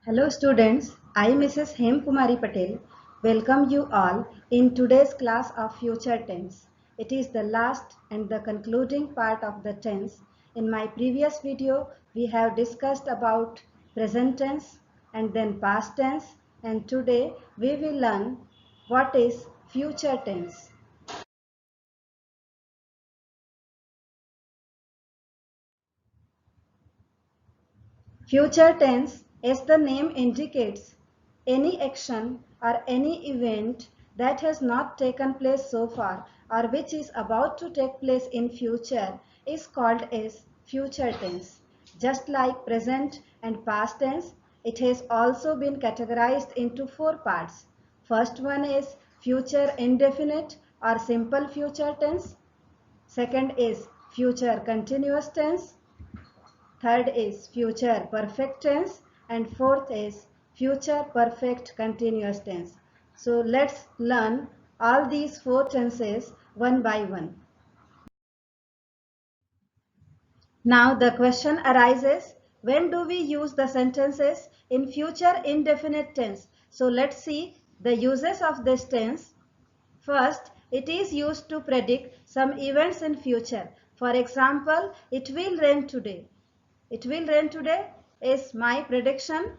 Hello students, I Mrs. Hem Kumari Patel welcome you all in today's class of future tense. It is the last and the concluding part of the tense. In my previous video, we have discussed about present tense and then past tense, and today we will learn what is future tense. Future tense, as the name indicates, any action or any event that has not taken place so far or which is about to take place in future is called as future tense. Just like present and past tense, it has also been categorized into four parts. First one is future indefinite or simple future tense. Second is future continuous tense. Third is future perfect tense, and fourth is future perfect continuous tense. So let's learn all these four tenses one by one. Now the question arises, when do we use the sentences in future indefinite tense? So let's see the uses of this tense. First, it is used to predict some events in future. For example, it will rain today. It will rain today is my prediction,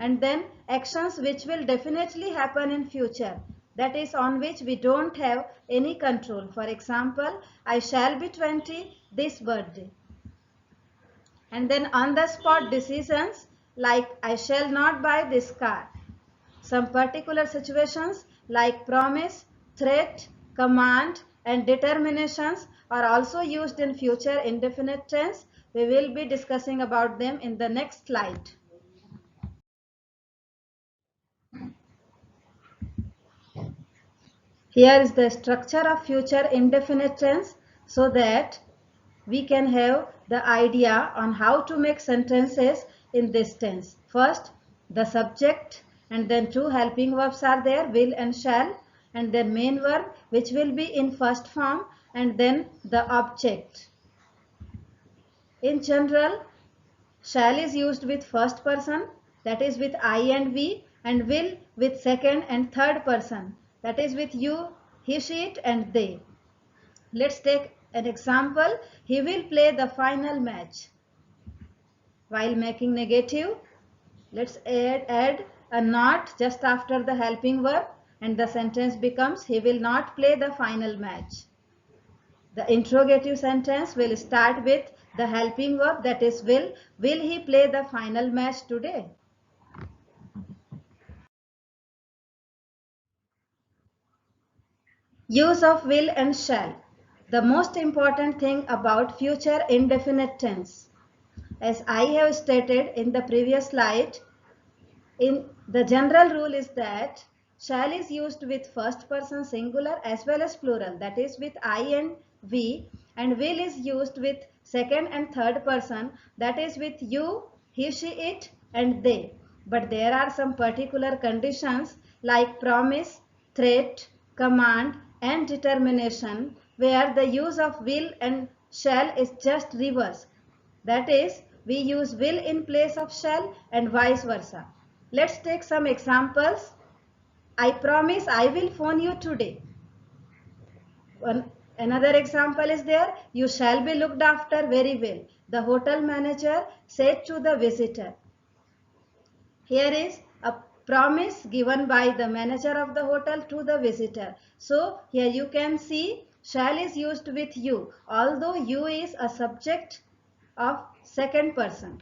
and then actions which will definitely happen in future, that is on which we don't have any control. For example, I shall be 20 this birthday. And then on the spot decisions like I shall not buy this car. Some particular situations like promise, threat, command and determinations are also used in future indefinite tense. We will be discussing about them in the next slide. Here is the structure of future indefinite tense so that we can have the idea on how to make sentences in this tense. First, the subject, and then two helping verbs are there, will and shall, and then main verb which will be in first form, and then the object. In general, shall is used with first person, that is with I and we, and will with second and third person, that is with you, he, she, it and they. Let's take an example. He will play the final match. While making negative, let's add a not just after the helping verb, and the sentence becomes he will not play the final match. The interrogative sentence will start with the helping verb, that is will. Will he play the final match today? Use of will and shall. The most important thing about future indefinite tense, as I have stated in the previous slide, in the general rule is that shall is used with first person singular as well as plural, that is with I and we, and will is used with second and third person, that is with you, he, she, it and they. But there are some particular conditions like promise, threat, command and determination where the use of will and shall is just reverse. That is, we use will in place of shall and vice versa. Let's take some examples. I promise I will phone you today. Another example is there. You shall be looked after very well. The hotel manager said to the visitor. Here is a promise given by the manager of the hotel to the visitor. So here you can see shall is used with you, although you is a subject of second person.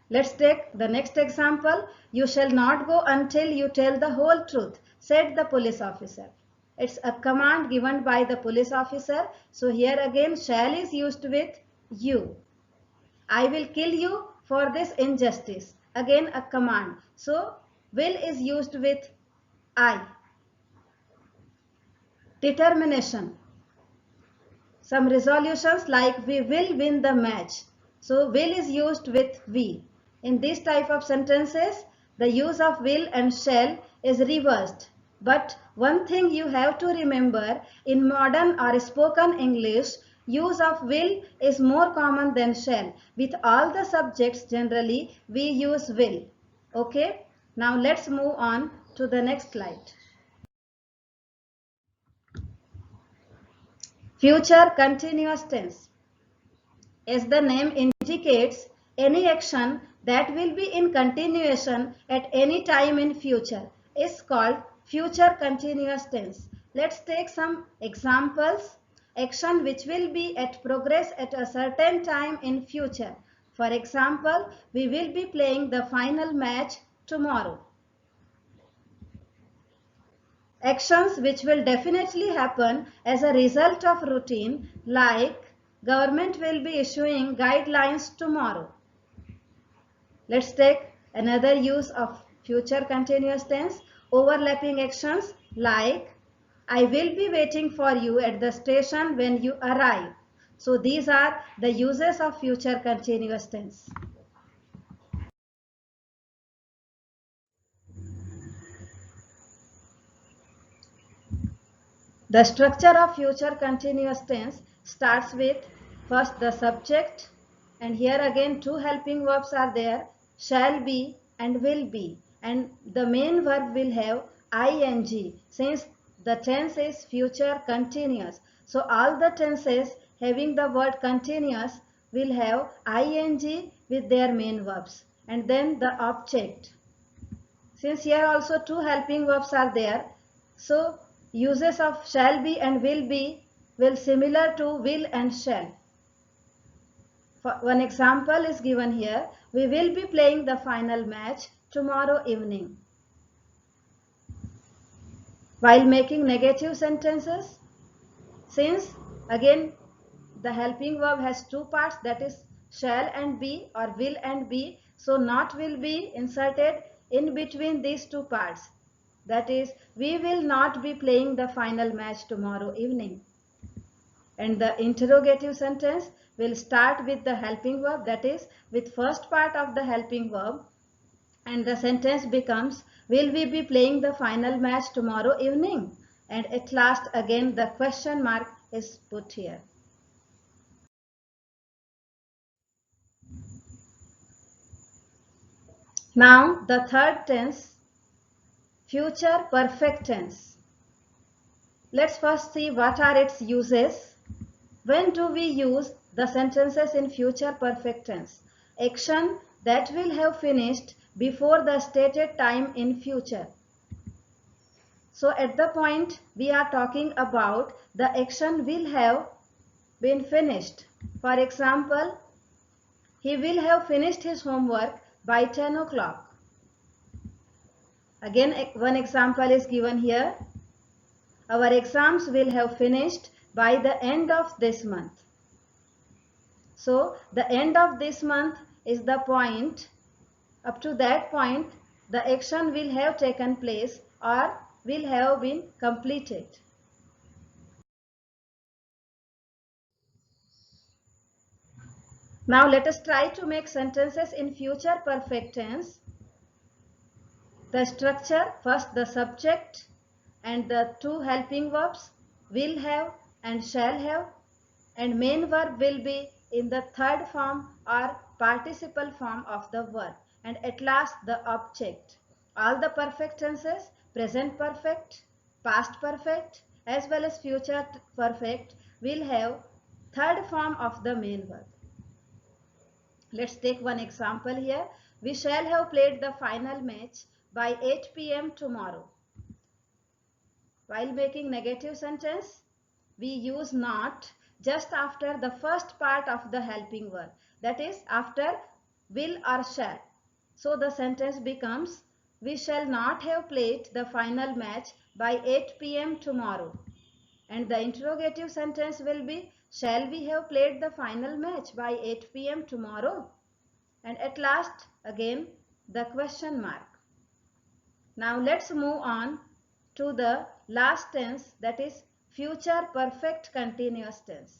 Let's take the next example. You shall not go until you tell the whole truth, said the police officer. It's a command given by the police officer. So here again shall is used with you. I will kill you for this injustice. Again a command. So will is used with I. Determination. Some resolutions like we will win the match. So will is used with we. In this type of sentences, the use of will and shall is reversed. But one thing you have to remember, in modern or spoken English, use of will is more common than shall. With all the subjects generally we use will. Okay. Now let's move on to the next slide. Future continuous tense. As the name indicates, any action that will be in continuation at any time in future is called future continuous tense. Let's take some examples. Action which will be at progress at a certain time in future. For example, we will be playing the final match tomorrow. Actions which will definitely happen as a result of routine, like government will be issuing guidelines tomorrow. Let's take another use of future continuous tense, overlapping actions like I will be waiting for you at the station when you arrive. So these are the uses of future continuous tense. The structure of future continuous tense starts with first the subject, and here again two helping verbs are there, shall be and will be, and the main verb will have ing since the tense is future continuous. So all the tenses having the word continuous will have ing with their main verbs, and then the object. Since here also two helping verbs are there, so uses of shall be and will be will similar to will and shall. For one example is given here. We will be playing the final match tomorrow evening. While making negative sentences, since again the helping verb has two parts, that is shall and be or will and be, so not will be inserted in between these two parts. That is, we will not be playing the final match tomorrow evening. And the interrogative sentence will start with the helping verb, that is with first part of the helping verb, and the sentence becomes will we be playing the final match tomorrow evening, and at last again the question mark is put here. Now the third tense, future perfect tense. Let's first see what are its uses. When do we use the sentences in future perfect tense? Action that will have finished before the stated time in future. So at the point we are talking about the action will have been finished. For example, he will have finished his homework by 10 o'clock. Again, one example is given here. Our exams will have finished by the end of this month. So the end of this month is the point. Up to that point, the action will have taken place or will have been completed. Now let us try to make sentences in future perfect tense. The structure, first the subject and the two helping verbs will have and shall have, and main verb will be in the third form or participle form of the verb, and at last the object. All the perfect tenses, present perfect, past perfect as well as future perfect, will have third form of the main verb. Let's take one example here. We shall have played the final match by 8 p.m. tomorrow. While making negative sentence, we use not just after the first part of the helping verb, that is after will or shall. So the sentence becomes, we shall not have played the final match by 8 p.m. tomorrow. And the interrogative sentence will be, shall we have played the final match by 8 p.m. tomorrow? And at last again the question mark. Now let's move on to the last tense, that is future perfect continuous tense.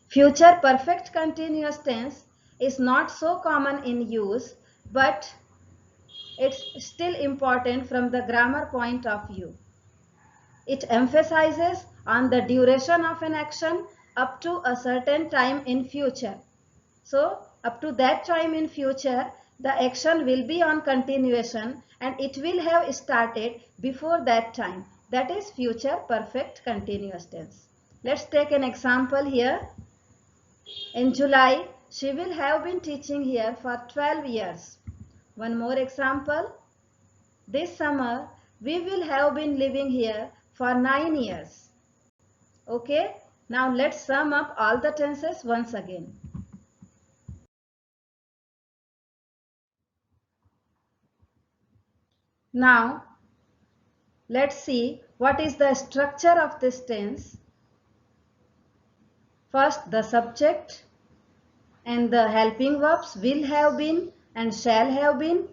Future perfect continuous tense is not so common in use, but it's still important from the grammar point of view. It emphasizes on the duration of an action up to a certain time in future. So up to that time in future, the action will be on continuation and it will have started before that time. That is future perfect continuous tense. Let's take an example here. In July, she will have been teaching here for 12 years. One more example. This summer, we will have been living here for 9 years. Okay, now let's sum up all the tenses once again. Now, let's see what is the structure of this tense. First, the subject and the helping verbs will have been and shall have been,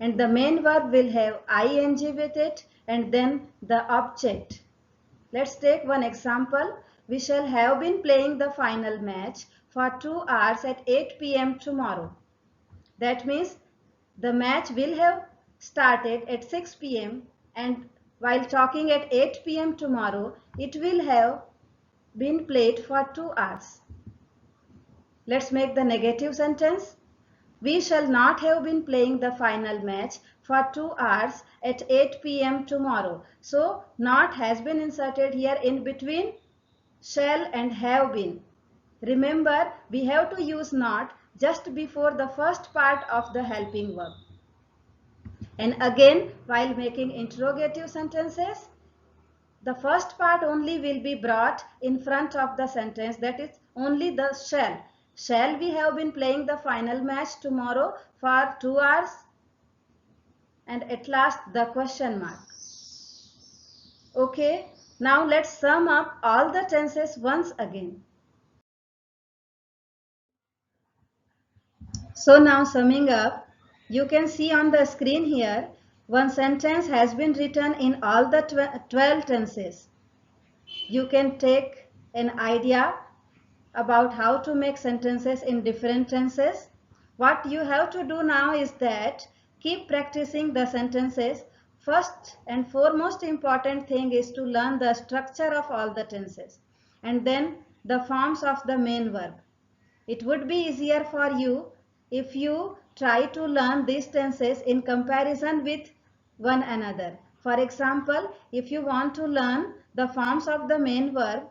and the main verb will have ing with it, and then the object. Let's take one example. We shall have been playing the final match for 2 hours at 8 p.m. tomorrow. That means the match will have started at 6 p.m. and while talking at 8 p.m. tomorrow, it will have been played for 2 hours. Let's make the negative sentence. We shall not have been playing the final match for 2 hours at 8 p.m. tomorrow. So, not has been inserted here in between shall and have been. Remember, we have to use not just before the first part of the helping verb. And again, while making interrogative sentences, the first part only will be brought in front of the sentence, that is only the shall. Shall we have been playing the final match tomorrow for 2 hours? And at last the question mark. Okay, now let's sum up all the tenses once again. So now summing up, you can see on the screen here, one sentence has been written in all the 12 tenses. You can take an idea about how to make sentences in different tenses. What you have to do now is that keep practicing the sentences. First and foremost important thing is to learn the structure of all the tenses and then the forms of the main verb. It would be easier for you if you try to learn these tenses in comparison with one another. For example, if you want to learn the forms of the main verb,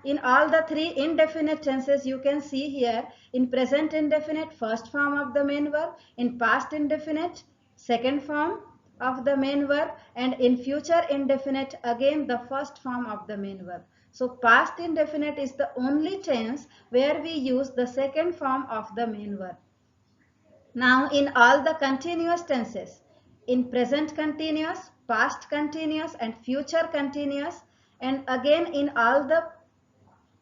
in all the three indefinite tenses you can see here, in present indefinite first form of the main verb, in past indefinite second form of the main verb, and in future indefinite again the first form of the main verb. So past indefinite is the only tense where we use the second form of the main verb. Now in all the continuous tenses, in present continuous, past continuous and future continuous, and again in all the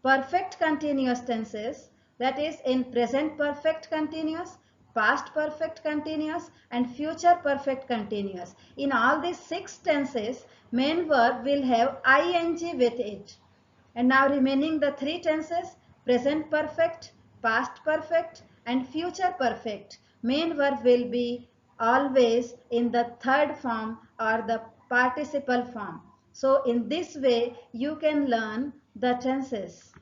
perfect continuous tenses, that is in present perfect continuous, past perfect continuous and future perfect continuous. In all these 6 tenses, main verb will have ing with it. And now remaining the 3 tenses, present perfect, past perfect and future perfect, main verb will be always in the third form or the participle form. So in this way you can learn the tenses.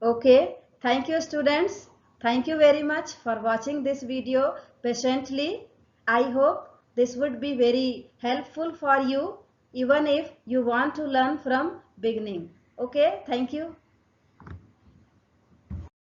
Okay, thank you students. Thank you very much for watching this video patiently. I hope this would be very helpful for you even if you want to learn from beginning. Okay, thank you.